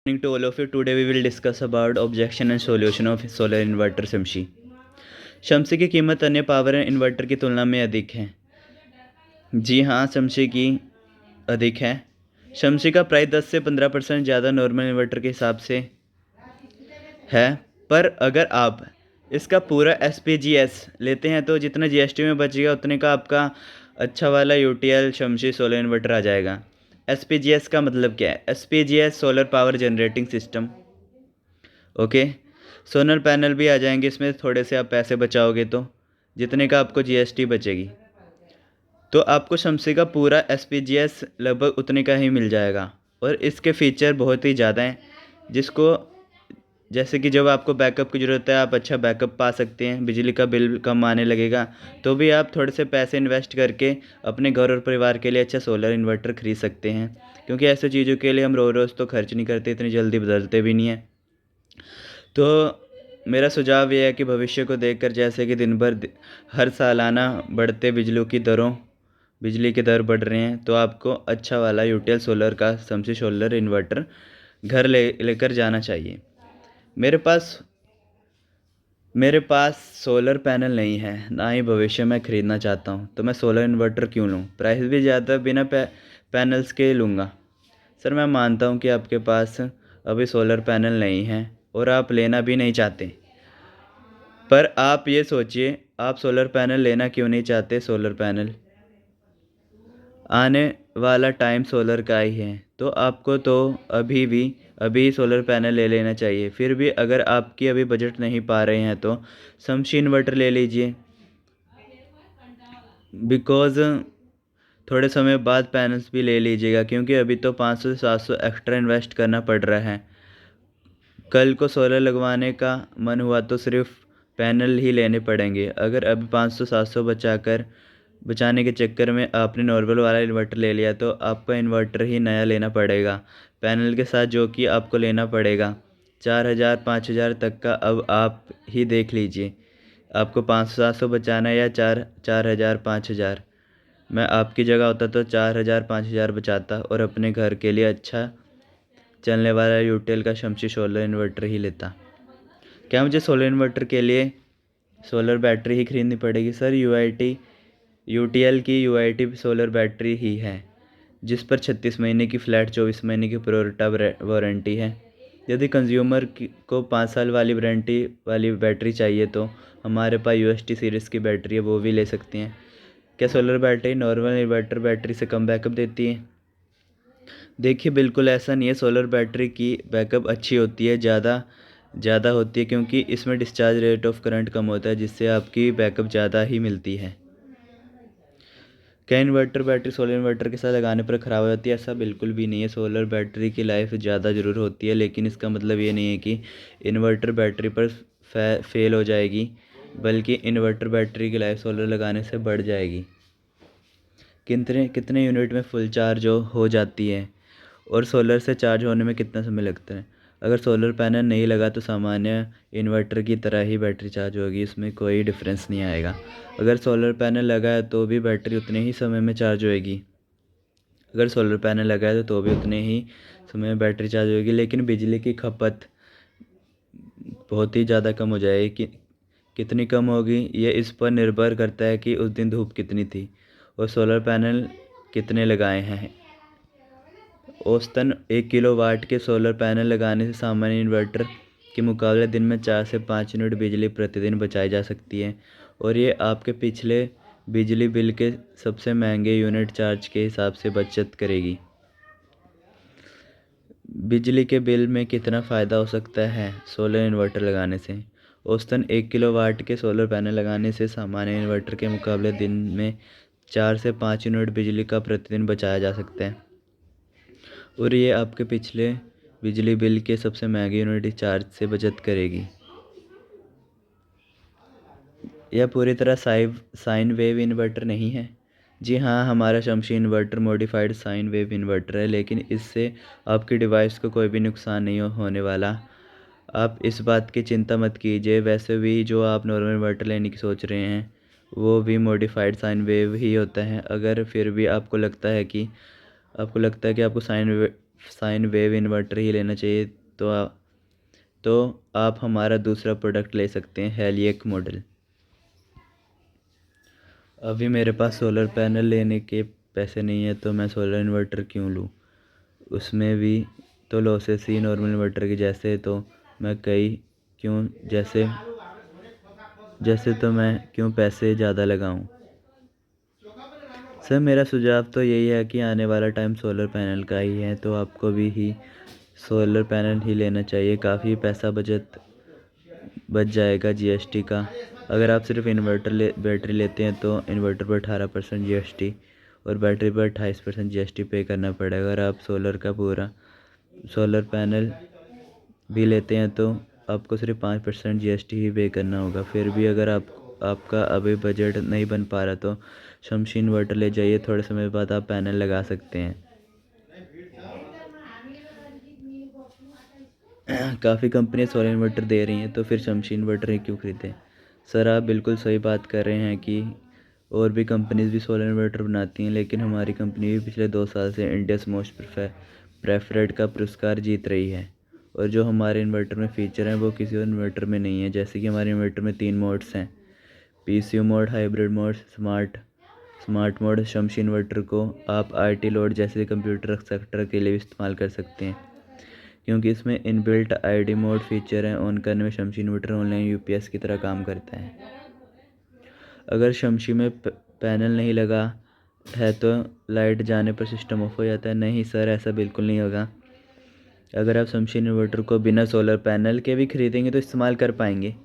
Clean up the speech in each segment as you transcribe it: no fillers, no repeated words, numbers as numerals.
Morning to all of you. Today we will discuss about objection and solution of solar inverter Shamshi. Shamshi की कीमत अन्य power inverter की तुलना में अधिक है। जी हाँ, शमशी की अधिक है। शमशी का प्राइस 10 से 15% ज़्यादा नॉर्मल इन्वर्टर के हिसाब से है, पर अगर आप इसका पूरा SPGS लेते हैं तो जितना GST में बचेगा उतने का आपका अच्छा वाला UTL शमशी सोलर इन्वर्टर आ जाएगा। SPGS का मतलब क्या है? SPGS solar power generating system. Okay, solar panel भी आ जाएंगे इसमें, थोड़े से आप पैसे बचाओगे तो जितने का आपको GST बचेगी, तो आपको शमशी का पूरा SPGS लगभग उतने का ही मिल जाएगा। और इसके फीचर बहुत ही ज़्यादा हैं, जिसको जैसे कि जब आपको बैकअप की ज़रूरत है आप अच्छा बैकअप पा सकते हैं, बिजली का बिल कम आने लगेगा, तो भी आप थोड़े से पैसे इन्वेस्ट करके अपने घर और परिवार के लिए अच्छा सोलर इन्वर्टर खरीद सकते हैं। क्योंकि ऐसे चीज़ों के लिए हम रोज़ रोज़ तो खर्च नहीं करते, इतनी जल्दी बदलते भी नहीं हैं। तो मेरा सुझाव ये है कि भविष्य को देखकर, जैसे कि दिन भर हर सालाना बढ़ते बिजली के दर बढ़ रहे हैं, तो आपको अच्छा वाला यूटीएल सोलर का शमशी सोलर इन्वर्टर घर लेकर जाना चाहिए। मेरे पास सोलर पैनल नहीं है, ना ही भविष्य में ख़रीदना चाहता हूँ, तो मैं सोलर इन्वर्टर क्यों लूँ? प्राइस भी ज़्यादा बिना पैनल्स के लूँगा। सर, मैं मानता हूँ कि आपके पास अभी सोलर पैनल नहीं है और आप लेना भी नहीं चाहते, पर आप ये सोचिए, आप सोलर पैनल लेना क्यों नहीं चाहते? सोलर पैनल आने वाला टाइम सोलर का ही है, तो आपको तो अभी सोलर पैनल ले लेना चाहिए। फिर भी अगर आपकी अभी बजट नहीं पा रहे हैं तो शमशी इन्वर्टर ले लीजिए, बिकॉज़ थोड़े समय बाद पैनल्स भी ले लीजिएगा, क्योंकि अभी तो 500 से 700 एक्स्ट्रा इन्वेस्ट करना पड़ रहा है। कल को सोलर लगवाने का मन हुआ तो सिर्फ पैनल ही लेने पड़ेंगे। अगर अभी 500-700 बचाने के चक्कर में आपने नॉर्मल वाला इन्वर्टर ले लिया, तो आपको इन्वर्टर ही नया लेना पड़ेगा पैनल के साथ, जो कि आपको लेना पड़ेगा 4000-5000 तक का। अब आप ही देख लीजिए, आपको 500-700 बचाना है या 4000-5000। मैं आपकी जगह होता तो 4000-5000 बचाता और अपने घर के लिए अच्छा चलने वाला यूटीएल का शमशी सोलर इन्वर्टर ही लेता। क्या मुझे सोलर इन्वर्टर के लिए सोलर बैटरी ही खरीदनी पड़ेगी? सर, यूटीएल की यूआईटी सोलर बैटरी ही है, जिस पर 36 महीने की फ्लैट 24 महीने की प्रोरटा वारंटी है। यदि कंज्यूमर को 5 साल वाली वारंटी वाली बैटरी चाहिए तो हमारे पास UST सीरीज़ की बैटरी है, वो भी ले सकती हैं। क्या solar battery normal inverter battery से कम बैकअप देती है? देखिए, बिल्कुल ऐसा नहीं है। सोलर बैटरी की बैकअप अच्छी होती है, ज़्यादा होती है, क्योंकि इसमें डिस्चार्ज रेट ऑफ करंट कम होता है, जिससे आपकी बैकअप ज़्यादा ही मिलती है। क्या इन्वर्टर बैटरी सोलर इन्वर्टर के साथ लगाने पर ख़राब हो जाती है? ऐसा बिल्कुल भी नहीं है। सोलर बैटरी की लाइफ ज़्यादा ज़रूर होती है, लेकिन इसका मतलब ये नहीं है कि इन्वर्टर बैटरी पर फेल हो जाएगी, बल्कि इन्वर्टर बैटरी की लाइफ सोलर लगाने से बढ़ जाएगी। कितने यूनिट में फुल चार्ज हो जाती है और सोलर से चार्ज होने में कितना समय लगता है? अगर सोलर पैनल नहीं लगा तो सामान्य इन्वर्टर की तरह ही बैटरी चार्ज होगी, इसमें कोई डिफरेंस नहीं आएगा। अगर सोलर पैनल लगा है तो भी बैटरी उतने ही समय में चार्ज होएगी। अगर सोलर पैनल लगा है तो भी उतने ही समय में बैटरी चार्ज होगी, लेकिन बिजली की खपत बहुत ही ज़्यादा कम हो जाएगी। कितनी कम होगी ये इस पर निर्भर करता है कि उस दिन धूप कितनी थी और सोलर पैनल कितने लगाए हैं। औसतन 1 किलोवाट के सोलर पैनल लगाने से सामान्य इन्वर्टर के मुकाबले दिन में 4 से 5 यूनिट बिजली प्रतिदिन बचाई जा सकती है, और ये आपके पिछले बिजली बिल के सबसे महंगे यूनिट चार्ज के हिसाब से बचत करेगी। बिजली के बिल में कितना फ़ायदा हो सकता है सोलर इन्वर्टर लगाने से? औसतन 1 किलोवाट के सोलर पैनल लगाने से सामान्य इन्वर्टर के मुकाबले दिन में 4 से 5 यूनिट बिजली का प्रतिदिन बचाया जा सकता है, और ये आपके पिछले बिजली बिल के सबसे महंगे यूनिट चार्ज से बचत करेगी। यह पूरी तरह साइन वेव इन्वर्टर नहीं है। जी हाँ, हमारा Shamshi inverter modified sine wave inverter है, लेकिन इससे आपकी डिवाइस को कोई भी नुकसान नहीं होने वाला। आप इस बात की चिंता मत कीजिए। वैसे भी जो आप नॉर्मल इन्वर्टर लेने की सोच रहे हैं वो भी मॉडिफाइड साइन वेव ही होता है। अगर फिर भी आपको लगता है कि आपको साइन वेव इन्वर्टर ही लेना चाहिए तो आप हमारा दूसरा प्रोडक्ट ले सकते हैं, हेलियक मॉडल। अभी मेरे पास सोलर पैनल लेने के पैसे नहीं है तो मैं सोलर इन्वर्टर क्यों लूँ, उसमें भी तो लॉसेस ही नॉर्मल इन्वर्टर के जैसे, तो मैं कई क्यों जैसे जैसे तो मैं क्यों पैसे ज़्यादा लगाऊं। सर मेरा सुझाव तो यही है कि आने वाला टाइम सोलर पैनल का ही है, तो आपको भी सोलर पैनल ही लेना चाहिए। काफ़ी पैसा बच जाएगा जीएसटी का। अगर आप सिर्फ बैटरी लेते हैं तो इन्वर्टर पर 18% जीएसटी और बैटरी पर 28% जीएसटी पे करना पड़ेगा। अगर आप सोलर पैनल भी लेते हैं तो आपको सिर्फ 5% जीएसटी ही पे करना होगा। फिर भी अगर आपका अभी बजट नहीं बन पा रहा तो शमशी इन्वर्टर ले जाइए, थोड़े समय बाद आप पैनल लगा सकते हैं। काफ़ी कंपनियां सोलर इन्वर्टर दे रही हैं तो फिर शमशी इन्वर्टर ही क्यों खरीदें। सर आप बिल्कुल सही बात कर रहे हैं कि और भी कंपनीज भी सोलर इन्वर्टर बनाती हैं, लेकिन हमारी कंपनी भी पिछले 2 साल से इंडियाज़ मोस्ट प्रेफर्ड का पुरस्कार जीत रही है। और जो हमारे इन्वर्टर में फ़ीचर हैं वो किसी और इन्वर्टर में नहीं है। जैसे कि हमारे इन्वर्टर में 3 मोड्स हैं, PCU mode, hybrid mode, smart mode. Shamshi inverter को आप आईटी लोड जैसे कंप्यूटर सेक्टर के लिए भी इस्तेमाल कर सकते हैं, क्योंकि इसमें इनबिल्ट आईडी मोड फीचर है। ऑन करने में शमशी इन्वर्टर ऑनलाइन यूपीएस की तरह काम करता है। अगर शमशी में पैनल नहीं लगा है तो लाइट जाने पर सिस्टम ऑफ हो जाता है। नहीं सर, ऐसा बिल्कुल नहीं होगा। अगर आप शमशी इन्वर्टर को बिना सोलर पैनल के भी खरीदेंगे तो इस्तेमाल कर पाएंगे,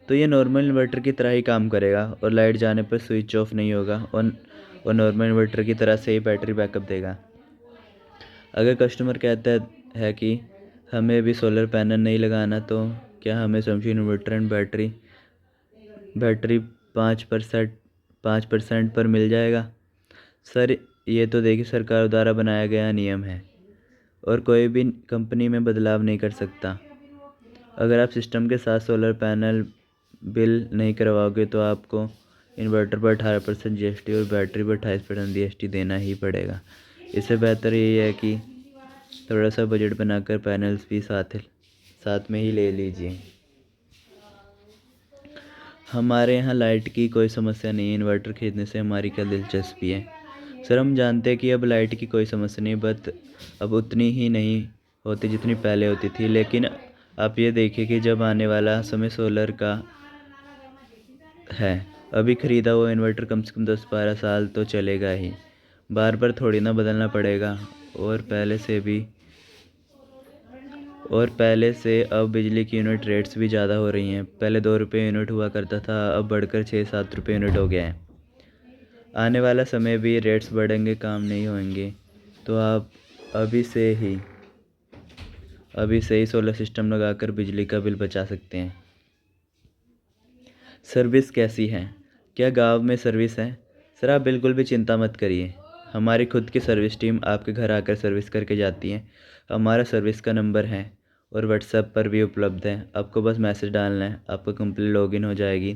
तो ये नॉर्मल इन्वर्टर की तरह ही काम करेगा और लाइट जाने पर स्विच ऑफ नहीं होगा और नॉर्मल इन्वर्टर की तरह से ही बैटरी बैकअप देगा। अगर कस्टमर कहता है कि हमें भी सोलर पैनल नहीं लगाना, तो क्या हमें शमशी इन्वर्टर एंड बैटरी 5% पर मिल जाएगा। सर ये तो देखिए सरकार द्वारा बनाया गया नियम है और कोई भी कंपनी में बदलाव नहीं कर सकता। अगर आप सिस्टम के साथ सोलर पैनल बिल नहीं करवाओगे तो आपको इन्वर्टर पर 18% जीएसटी और बैटरी पर 28% जीएसटी देना ही पड़ेगा। इससे बेहतर यही है कि थोड़ा सा बजट बनाकर पैनल्स भी साथ में ही ले लीजिए। हमारे यहाँ लाइट की कोई समस्या नहीं है, इन्वर्टर खरीदने से हमारी क्या दिलचस्पी है। सर हम जानते हैं कि अब लाइट की कोई समस्या नहीं, बट अब उतनी ही नहीं होती जितनी पहले होती थी। लेकिन आप ये देखिए कि जब आने वाला समय सोलर का है, अभी ख़रीदा हुआ इन्वर्टर कम से कम 10-12 साल तो चलेगा ही, बार बार थोड़ी ना बदलना पड़ेगा। और पहले से अब बिजली की यूनिट रेट्स भी ज़्यादा हो रही हैं। पहले 2 रुपये यूनिट हुआ करता था, अब बढ़कर 6-7 रुपये यूनिट हो गया है। आने वाला समय भी रेट्स बढ़ेंगे, काम नहीं होंगे, तो आप अभी से ही सोलर सिस्टम लगाकर बिजली का बिल बचा सकते हैं। सर्विस कैसी है? क्या गांव में सर्विस है? सर आप बिल्कुल भी चिंता मत करिए, हमारी खुद की सर्विस टीम आपके घर आकर सर्विस करके जाती है। हमारा सर्विस का नंबर है और व्हाट्सएप पर भी उपलब्ध है। आपको बस मैसेज डालना है, आपका कंप्लीट लॉगिन हो जाएगी।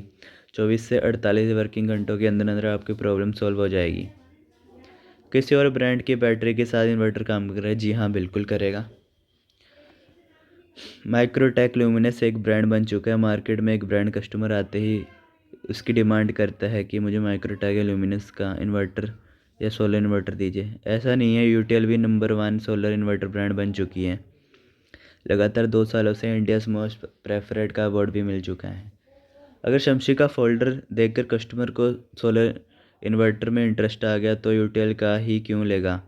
24 से 48 वर्किंग घंटों के अंदर अंदर आपकी प्रॉब्लम सॉल्व हो जाएगी। किसी और ब्रांड की बैटरी के साथ इन्वर्टर काम कर रहा है? जी हाँ, बिल्कुल करेगा। माइक्रोटेक ल्यूमिनस एक ब्रांड बन चुका है। मार्केट में एक ब्रांड कस्टमर आते ही उसकी डिमांड करता है कि मुझे माइक्रोटेक या ल्यूमिनस का इन्वर्टर या सोलर इन्वर्टर दीजिए। ऐसा नहीं है, यूटीएल भी नंबर 1 सोलर इन्वर्टर ब्रांड बन चुकी है। लगातार 2 सालों से इंडियाज़ मोस्ट प्रेफर्ड का अवार्ड भी मिल चुका है। अगर शमशी का फोल्डर देखकर कस्टमर को सोलर इन्वर्टर में इंटरेस्ट आ गया तो यूटीएल का ही क्यों लेगा,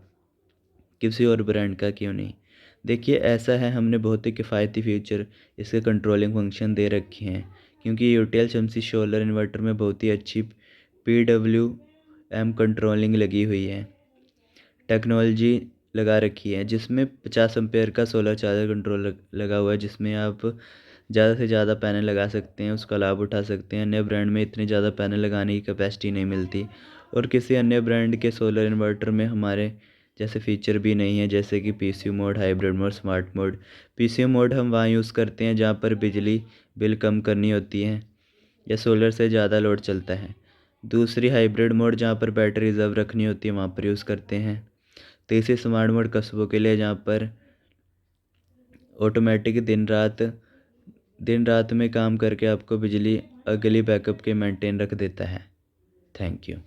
किसी और ब्रांड का क्यों नहीं। देखिए ऐसा है, हमने बहुत ही किफ़ायती फीचर इसके कंट्रोलिंग फंक्शन दे रखे हैं, क्योंकि यूटीएल शमशी सोलर इन्वर्टर में बहुत ही अच्छी PWM कंट्रोलिंग लगी हुई है, टेक्नोलॉजी लगा रखी है, जिसमें 50 एम्पेयर का सोलर चार्जर कंट्रोल लगा हुआ है, जिसमें आप ज़्यादा से ज़्यादा पैनल लगा सकते हैं, उसका लाभ उठा सकते हैं। अन्य ब्रांड में इतने ज़्यादा पैनल लगाने की कैपेसिटी नहीं मिलती और किसी अन्य ब्रांड के सोलर इन्वर्टर में हमारे जैसे फीचर भी नहीं है, जैसे कि PCU mode, hybrid mode, smart mode. PCU mode हम वहाँ यूज़ करते हैं जहाँ पर बिजली बिल कम करनी होती है या सोलर से ज़्यादा लोड चलता है। दूसरी हाइब्रिड मोड जहाँ पर बैटरी रिजर्व रखनी होती है, वहाँ पर यूज़ करते हैं। तीसरी स्मार्ट मोड कस्बों के लिए, जहाँ पर ऑटोमेटिक दिन रात में काम करके आपको बिजली अगली बैकअप के मेंटेन रख देता है। Thank you.